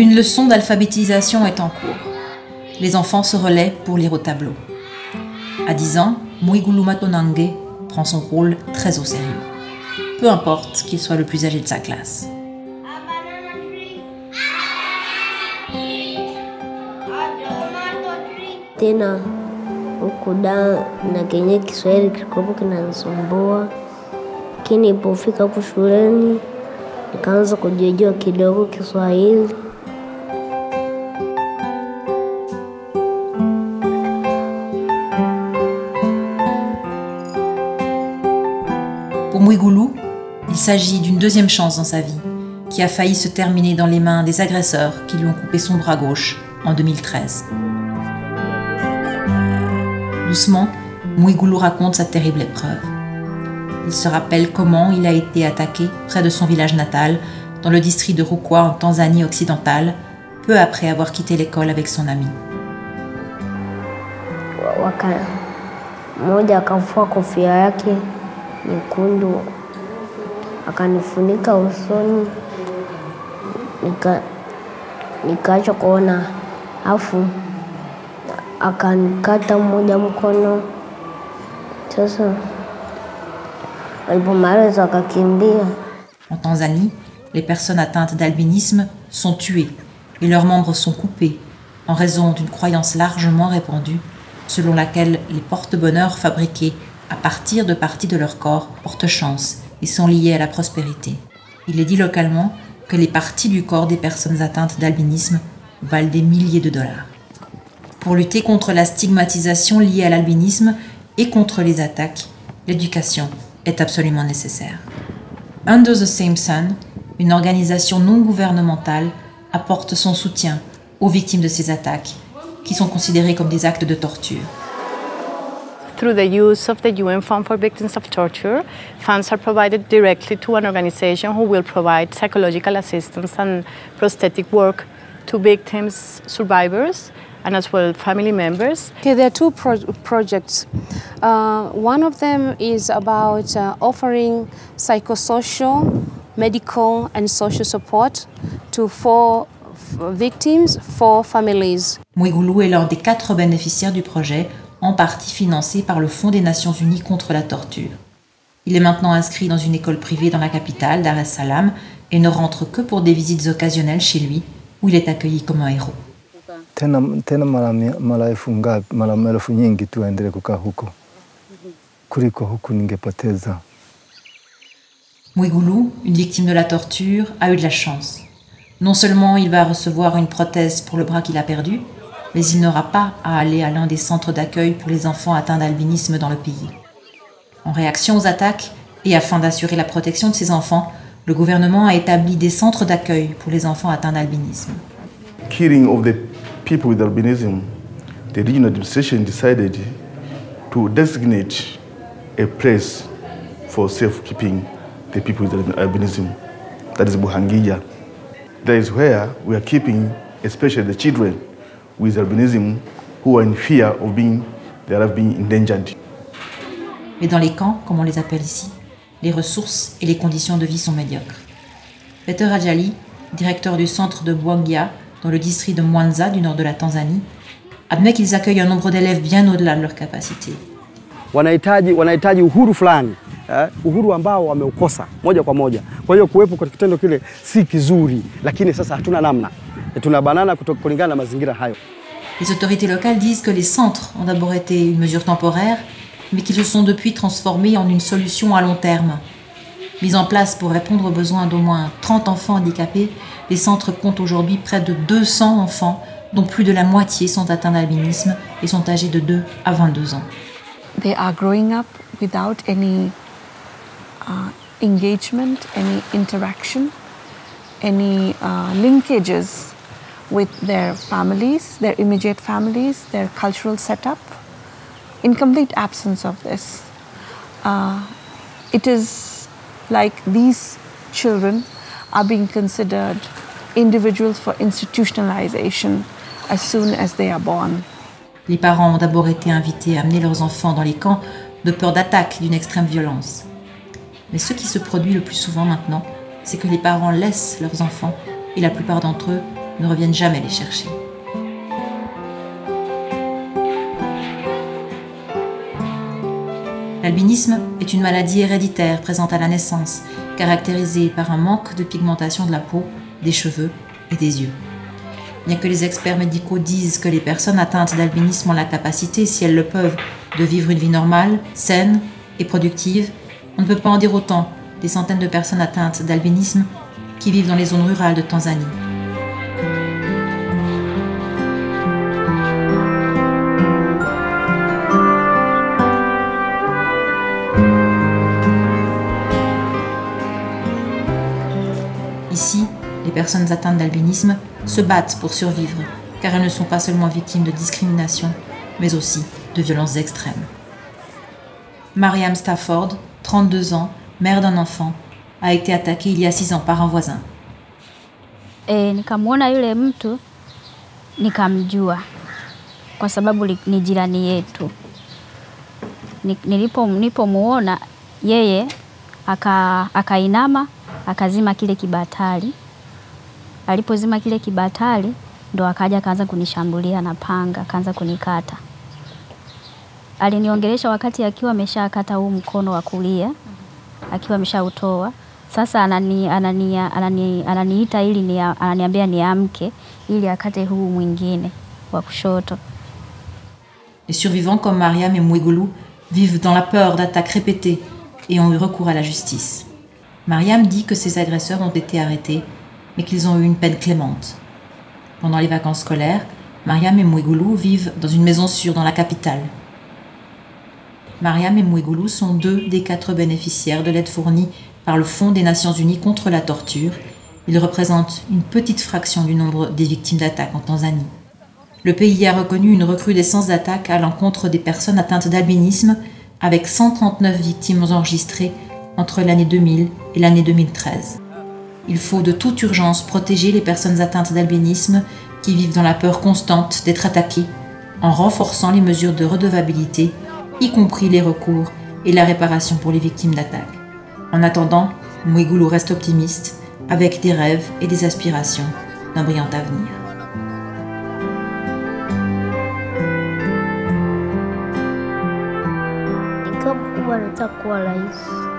Une leçon d'alphabétisation est en cours. Les enfants se relaient pour lire au tableau. À 10 ans, Mwigulu Matonange prend son rôle très au sérieux. Peu importe qu'il soit le plus âgé de sa classe. Tena huku na kenye Kiswahili kilikuwa kinanisumbua, lakini nilipofika huku shuleni nikaanza kujua kidogo Kiswahili. Pour Mwigulu, il s'agit d'une deuxième chance dans sa vie, qui a failli se terminer dans les mains des agresseurs qui lui ont coupé son bras gauche en 2013. Doucement, Mwigulu raconte sa terrible épreuve. Il se rappelle comment il a été attaqué près de son village natal, dans le district de Rukwa en Tanzanie occidentale, peu après avoir quitté l'école avec son ami. Mmoja akavua kofia yake nyekundu akanifunika usoni, nikaacha kuona, afu akanikata mmoja mkono. Sasa alipomaliza akakimbia. En Tanzanie, les personnes atteintes d'albinisme sont tuées et leurs membres sont coupés en raison d'une croyance largement répandue selon laquelle les porte-bonheur fabriqués à partir de parties de leur corps portent chance et sont liés à la prospérité. Il est dit localement que les parties du corps des personnes atteintes d'albinisme valent des milliers de dollars. Pour lutter contre la stigmatisation liée à l'albinisme et contre les attaques, l'éducation est absolument nécessaire. Under the Same Sun, une organisation non gouvernementale, apporte son soutien aux victimes de ces attaques, qui sont considérées comme des actes de torture. Through the use of the UN Fund for Victims of Torture, funds are provided directly to an organization who will provide psychological assistance and prosthetic work to victims, survivors, and as well family members. Okay, there are two projects. One of them is about offering psychosocial, medical and social support to 4 victims, 4 families. Mwigulu est l'un des 4 bénéficiaires du projet, en partie financé par le Fonds des Nations Unies contre la torture. Il est maintenant inscrit dans une école privée dans la capitale, Dar es Salaam, et ne rentre que pour des visites occasionnelles chez lui, où il est accueilli comme un héros. Tena mara elfu nyingi tu aendelee kukaa huko kuliko huku ningepoteza. Mwigulu, une victime de la torture, a eu de la chance. Non seulement il va recevoir une prothèse pour le bras qu'il a perdu, mais il n'aura pas à aller à l'un des centres d'accueil pour les enfants atteints d'albinisme dans le pays. En réaction aux attaques et afin d'assurer la protection de ces enfants, le gouvernement a établi des centres d'accueil pour les enfants atteints d'albinisme. Killing of the people with albinism, the regional administration decided to designate a place for safekeeping the people with albinism. That is Buhangija. That is where we are keeping especially the children with albinism who are in fear of being endangered. Mais dans les camps, comme on les appelle ici, les ressources et les conditions de vie sont médiocres. Peter Ajali, directeur du centre de Bwangia, dans le district de Mwanza du nord de la Tanzanie, admet qu'ils accueillent un nombre d'élèves bien au-delà de leur capacité. Wanahitaji uhuru fulani, uhuru ambao wameukosa moja kwa moja. Kwa hiyo kuwepo kwa kitendo kile si kizuri, lakini sasa hatuna namna. Tunabanana kulingana na mazingira hayo. Les autorités locales disent que les centres ont d'abord été une mesure temporaire, mais qu'ils se sont depuis transformés en une solution à long terme. Mis en place pour répondre aux besoins d'au moins 30 enfants handicapés, les centres comptent aujourd'hui près de 200 enfants, dont plus de la moitié sont atteints d'albinisme et sont âgés de 2 à 22 ans. They are growing up without any engagement, any interaction, any linkages with their families, their immediate families, their cultural setup. In complete absence of this. It is like these children are being considered individuals for institutionalization as soon as they are born. Les parents ont d'abord été invités à amener leurs enfants dans les camps de peur d'attaque d'une extrême violence. Mais ce qui se produit le plus souvent maintenant, c'est que les parents laissent leurs enfants, et la plupart d'entre eux ne reviennent jamais les chercher. L'albinisme est une maladie héréditaire présente à la naissance, caractérisée par un manque de pigmentation de la peau, des cheveux et des yeux. Bien que les experts médicaux disent que les personnes atteintes d'albinisme ont la capacité, si elles le peuvent, de vivre une vie normale, saine et productive, on ne peut pas en dire autant des centaines de personnes atteintes d'albinisme qui vivent dans les zones rurales de Tanzanie. Ici, les personnes atteintes d'albinisme se battent pour survivre, car elles ne sont pas seulement victimes de discrimination, mais aussi de violences extrêmes. Mariam Stafford, 32 ans, mère d'un enfant, a été attaquée il y a 6 ans par un voisin. Nikamwona yule mtu nikamjua kwa sababu ni jirani yetu. Nilipomuona yeye akainama akazima kile kibatari. Alipozima kile kibatari ndo akaanza kunishambulia na panga, akaanza kunikata. Aliniongelesha wakati akiwa ameshakata huu mkono wa kulia, akiwa ameshautoa. Sasa ananiita ili ananiambia niamke ili akate huu mwingine wa kushoto. Les survivants comme Mariam et Mwigulu vivent dans la peur d'attaques répétées et ont eu recours à la justice. Mariam dit que ses agresseurs ont été arrêtés, mais qu'ils ont eu une peine clémente. Pendant les vacances scolaires, Mariam et Mwigulu vivent dans une maison sûre dans la capitale. Mariam et Mwigulu sont 2 des 4 bénéficiaires de l'aide fournie par le Fonds des Nations Unies contre la torture. Ils représentent une petite fraction du nombre des victimes d'attaques en Tanzanie. Le pays a reconnu une recrudescence d'attaques à l'encontre des personnes atteintes d'albinisme, avec 139 victimes enregistrées entre l'année 2000 et l'année 2013. Il faut de toute urgence protéger les personnes atteintes d'albinisme qui vivent dans la peur constante d'être attaquées, en renforçant les mesures de redevabilité, y compris les recours et la réparation pour les victimes d'attaques. En attendant, Mwigulu reste optimiste, avec des rêves et des aspirations d'un brillant avenir. Nikiwa mkubwa nataka kuwa rais.